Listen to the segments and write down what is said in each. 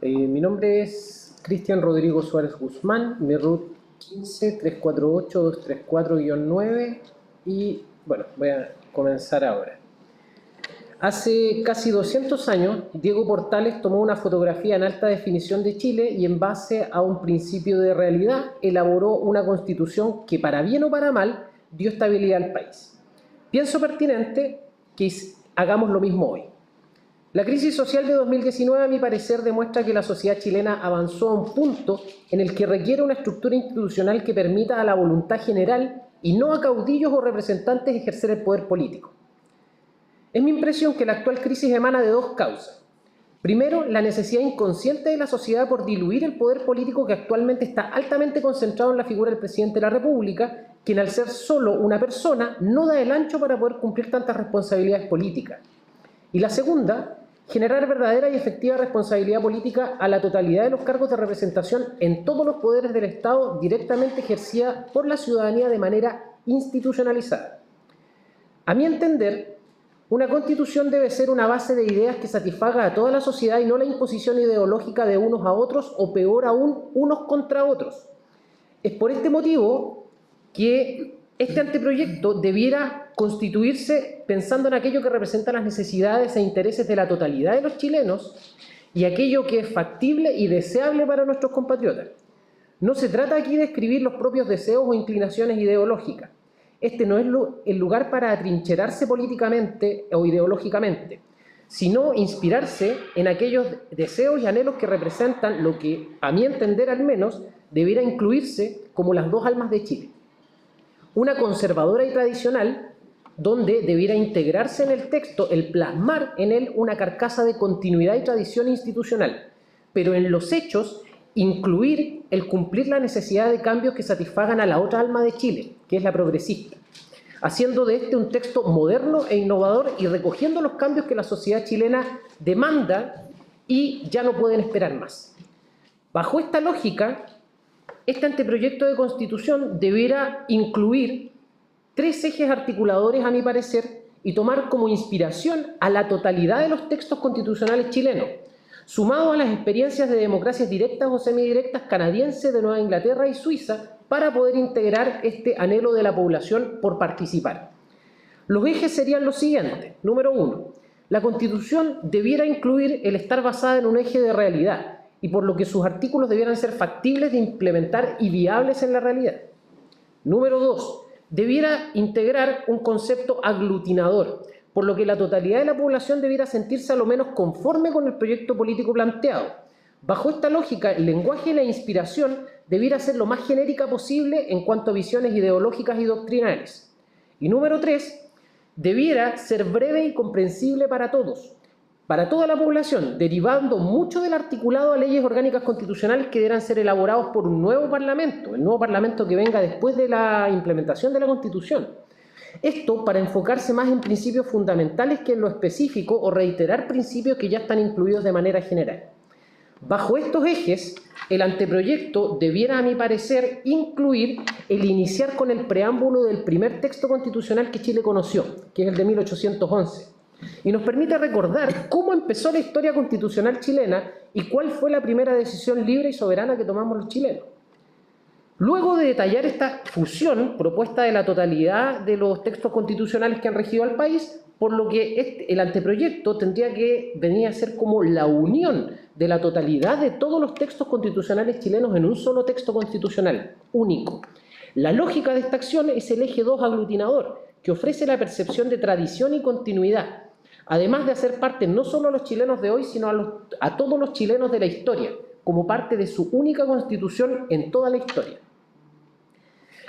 Mi nombre es Cristian Rodrigo Suárez Guzmán, mi RUT 15-348-234-9 y bueno, voy a comenzar ahora. Hace casi 200 años, Diego Portales tomó una fotografía en alta definición de Chile y en base a un principio de realidad elaboró una constitución que para bien o para mal dio estabilidad al país. Pienso pertinente que hagamos lo mismo hoy. La crisis social de 2019, a mi parecer, demuestra que la sociedad chilena avanzó a un punto en el que requiere una estructura institucional que permita a la voluntad general y no a caudillos o representantes ejercer el poder político. Es mi impresión que la actual crisis emana de dos causas. Primero, la necesidad inconsciente de la sociedad por diluir el poder político que actualmente está altamente concentrado en la figura del presidente de la República, quien al ser solo una persona no da el ancho para poder cumplir tantas responsabilidades políticas. Y la segunda, generar verdadera y efectiva responsabilidad política a la totalidad de los cargos de representación en todos los poderes del Estado directamente ejercida por la ciudadanía de manera institucionalizada. A mi entender, una constitución debe ser una base de ideas que satisfaga a toda la sociedad y no la imposición ideológica de unos a otros o peor aún, unos contra otros. Es por este motivo que este anteproyecto debiera constituirse pensando en aquello que representa las necesidades e intereses de la totalidad de los chilenos y aquello que es factible y deseable para nuestros compatriotas. No se trata aquí de escribir los propios deseos o inclinaciones ideológicas. Este no es el lugar para atrincherarse políticamente o ideológicamente, sino inspirarse en aquellos deseos y anhelos que representan lo que, a mi entender al menos, debiera incluirse como las dos almas de Chile. Una conservadora y tradicional, donde debiera integrarse en el texto el plasmar en él una carcasa de continuidad y tradición institucional, pero en los hechos incluir el cumplir la necesidad de cambios que satisfagan a la otra alma de Chile, que es la progresista, haciendo de este un texto moderno e innovador y recogiendo los cambios que la sociedad chilena demanda y ya no pueden esperar más. Bajo esta lógica, este anteproyecto de Constitución debiera incluir tres ejes articuladores, a mi parecer, y tomar como inspiración a la totalidad de los textos constitucionales chilenos, sumado a las experiencias de democracias directas o semidirectas canadienses, de Nueva Inglaterra y Suiza, para poder integrar este anhelo de la población por participar. Los ejes serían los siguientes. Número 1. La Constitución debiera incluir el estar basada en un eje de realidad, y por lo que sus artículos debieran ser factibles de implementar y viables en la realidad. Número 2. Debiera integrar un concepto aglutinador, por lo que la totalidad de la población debiera sentirse a lo menos conforme con el proyecto político planteado. Bajo esta lógica, el lenguaje y la inspiración debiera ser lo más genérica posible en cuanto a visiones ideológicas y doctrinales. Y número 3, debiera ser breve y comprensible para todos, para toda la población, derivando mucho del articulado a leyes orgánicas constitucionales que deberán ser elaborados por un nuevo Parlamento, el nuevo Parlamento que venga después de la implementación de la Constitución. Esto para enfocarse más en principios fundamentales que en lo específico o reiterar principios que ya están incluidos de manera general. Bajo estos ejes, el anteproyecto debiera, a mi parecer, incluir el iniciar con el preámbulo del primer texto constitucional que Chile conoció, que es el de 1811, y nos permite recordar cómo empezó la historia constitucional chilena y cuál fue la primera decisión libre y soberana que tomamos los chilenos. Luego de detallar esta fusión propuesta de la totalidad de los textos constitucionales que han regido al país, por lo que el anteproyecto tendría que venir a ser como la unión de la totalidad de todos los textos constitucionales chilenos en un solo texto constitucional, único. La lógica de esta acción es el eje 2 aglutinador, que ofrece la percepción de tradición y continuidad, además de hacer parte no solo a los chilenos de hoy, sino a todos los chilenos de la historia, como parte de su única constitución en toda la historia.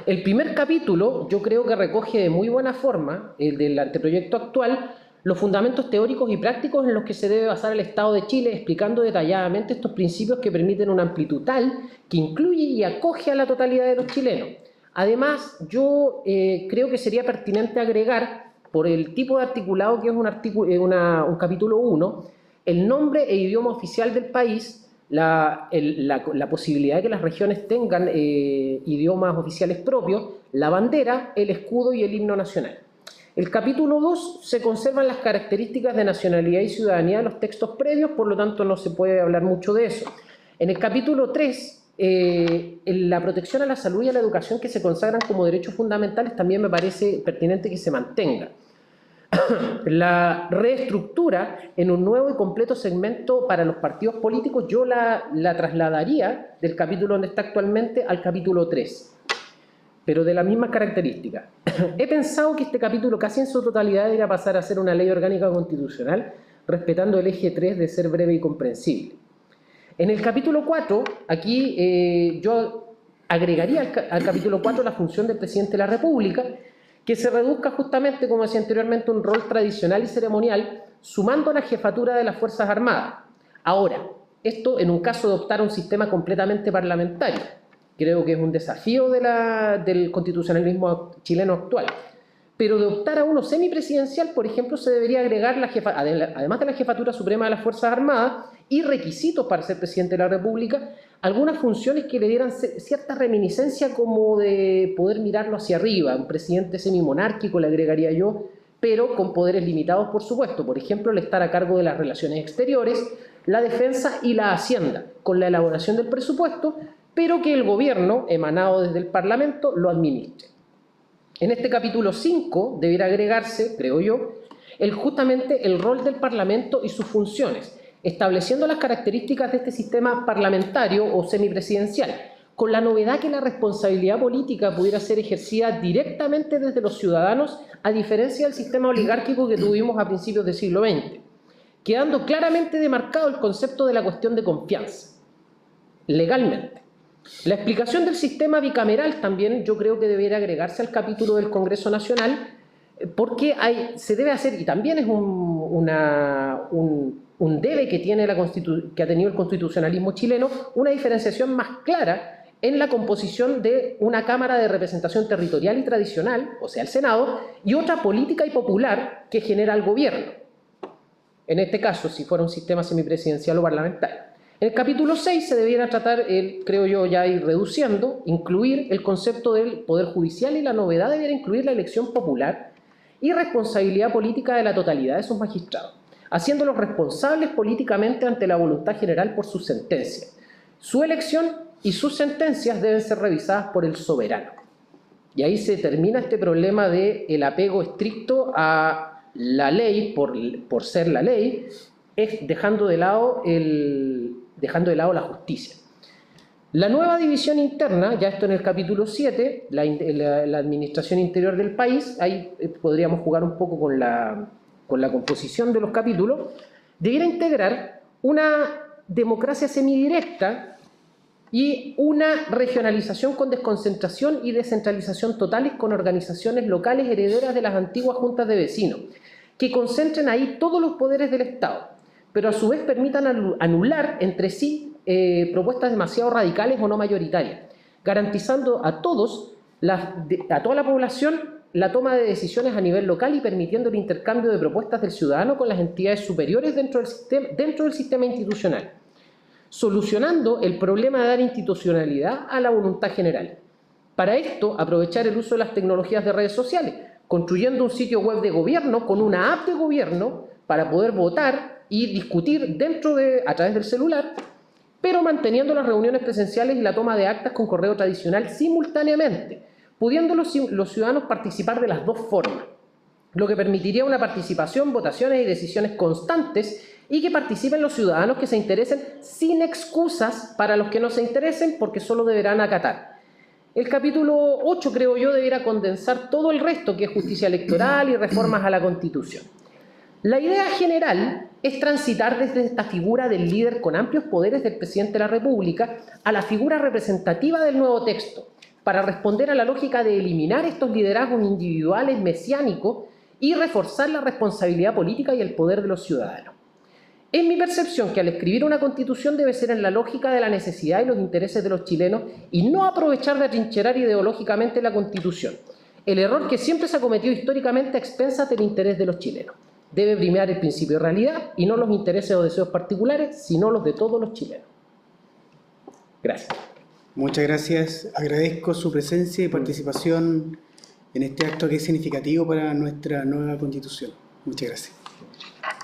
El primer capítulo yo creo que recoge de muy buena forma, el del anteproyecto actual, los fundamentos teóricos y prácticos en los que se debe basar el Estado de Chile, explicando detalladamente estos principios que permiten una amplitud tal que incluye y acoge a la totalidad de los chilenos. Además, yo creo que sería pertinente agregar, por el tipo de articulado que es un capítulo 1, el nombre e idioma oficial del país, la posibilidad de que las regiones tengan idiomas oficiales propios, la bandera, el escudo y el himno nacional. El capítulo 2 se conservan las características de nacionalidad y ciudadanía de los textos previos, por lo tanto no se puede hablar mucho de eso. En el capítulo 3, la protección a la salud y a la educación, que se consagran como derechos fundamentales, también me parece pertinente que se mantenga. La reestructura en un nuevo y completo segmento para los partidos políticos, yo la trasladaría del capítulo donde está actualmente al capítulo 3, pero de la misma característica. He pensado que este capítulo casi en su totalidad debería pasar a ser una ley orgánica constitucional, respetando el eje 3 de ser breve y comprensible. En el capítulo 4, aquí yo agregaría al capítulo 4 la función del presidente de la República, que se reduzca justamente, como decía anteriormente, un rol tradicional y ceremonial, sumando a la jefatura de las Fuerzas Armadas. Ahora, esto en un caso de optar a un sistema completamente parlamentario. Creo que es un desafío del constitucionalismo chileno actual. Pero de optar a uno semipresidencial, por ejemplo, se debería agregar, además de la jefatura suprema de las Fuerzas Armadas y requisitos para ser presidente de la República, algunas funciones que le dieran cierta reminiscencia como de poder mirarlo hacia arriba. Un presidente semimonárquico, le agregaría yo, pero con poderes limitados, por supuesto. Por ejemplo, el estar a cargo de las relaciones exteriores, la defensa y la hacienda, con la elaboración del presupuesto, pero que el gobierno, emanado desde el Parlamento, lo administre. En este capítulo 5 debiera agregarse, creo yo, justamente el rol del Parlamento y sus funciones, estableciendo las características de este sistema parlamentario o semipresidencial, con la novedad que la responsabilidad política pudiera ser ejercida directamente desde los ciudadanos, a diferencia del sistema oligárquico que tuvimos a principios del siglo XX, quedando claramente demarcado el concepto de la cuestión de confianza, legalmente. La explicación del sistema bicameral también yo creo que debería agregarse al capítulo del Congreso Nacional, porque se debe hacer, y también es un debe que ha tenido el constitucionalismo chileno, una diferenciación más clara en la composición de una Cámara de Representación Territorial y Tradicional, o sea, el Senado, y otra política y popular que genera el gobierno. En este caso, si fuera un sistema semipresidencial o parlamentario. En el capítulo 6 se debiera tratar, creo yo, ya ir reduciendo, incluir el concepto del Poder Judicial, y la novedad debiera incluir la elección popular y responsabilidad política de la totalidad de sus magistrados, haciéndolos responsables políticamente ante la voluntad general por sus sentencias. Su elección y sus sentencias deben ser revisadas por el soberano. Y ahí se termina este problema del apego estricto a la ley por ser la ley, dejando de lado la justicia. La nueva división interna, ya esto en el capítulo 7, la administración interior del país, ahí podríamos jugar un poco con la composición de los capítulos, debiera integrar una democracia semidirecta y una regionalización con desconcentración y descentralización totales, con organizaciones locales herederas de las antiguas juntas de vecinos, que concentren ahí todos los poderes del Estado, pero a su vez permitan anular entre sí propuestas demasiado radicales o no mayoritarias, garantizando a toda la población la toma de decisiones a nivel local y permitiendo el intercambio de propuestas del ciudadano con las entidades superiores dentro del sistema institucional, solucionando el problema de dar institucionalidad a la voluntad general. Para esto, aprovechar el uso de las tecnologías de redes sociales, construyendo un sitio web de gobierno con una app de gobierno para poder votar y discutir a través del celular, pero manteniendo las reuniones presenciales y la toma de actas con correo tradicional simultáneamente, pudiendo los ciudadanos participar de las dos formas, lo que permitiría una participación, votaciones y decisiones constantes, y que participen los ciudadanos que se interesen sin excusas para los que no se interesen, porque solo deberán acatar. El capítulo 8, creo yo, deberá condensar todo el resto, que es justicia electoral y reformas a la Constitución. La idea general es transitar desde esta figura del líder con amplios poderes del presidente de la República a la figura representativa del nuevo texto, para responder a la lógica de eliminar estos liderazgos individuales mesiánicos y reforzar la responsabilidad política y el poder de los ciudadanos. Es mi percepción que al escribir una Constitución debe ser en la lógica de la necesidad y los intereses de los chilenos, y no aprovechar de atrincherar ideológicamente la Constitución, el error que siempre se ha cometido históricamente a expensas del interés de los chilenos. Debe primar el principio de realidad y no los intereses o deseos particulares, sino los de todos los chilenos. Gracias. Muchas gracias. Agradezco su presencia y participación en este acto que es significativo para nuestra nueva Constitución. Muchas gracias.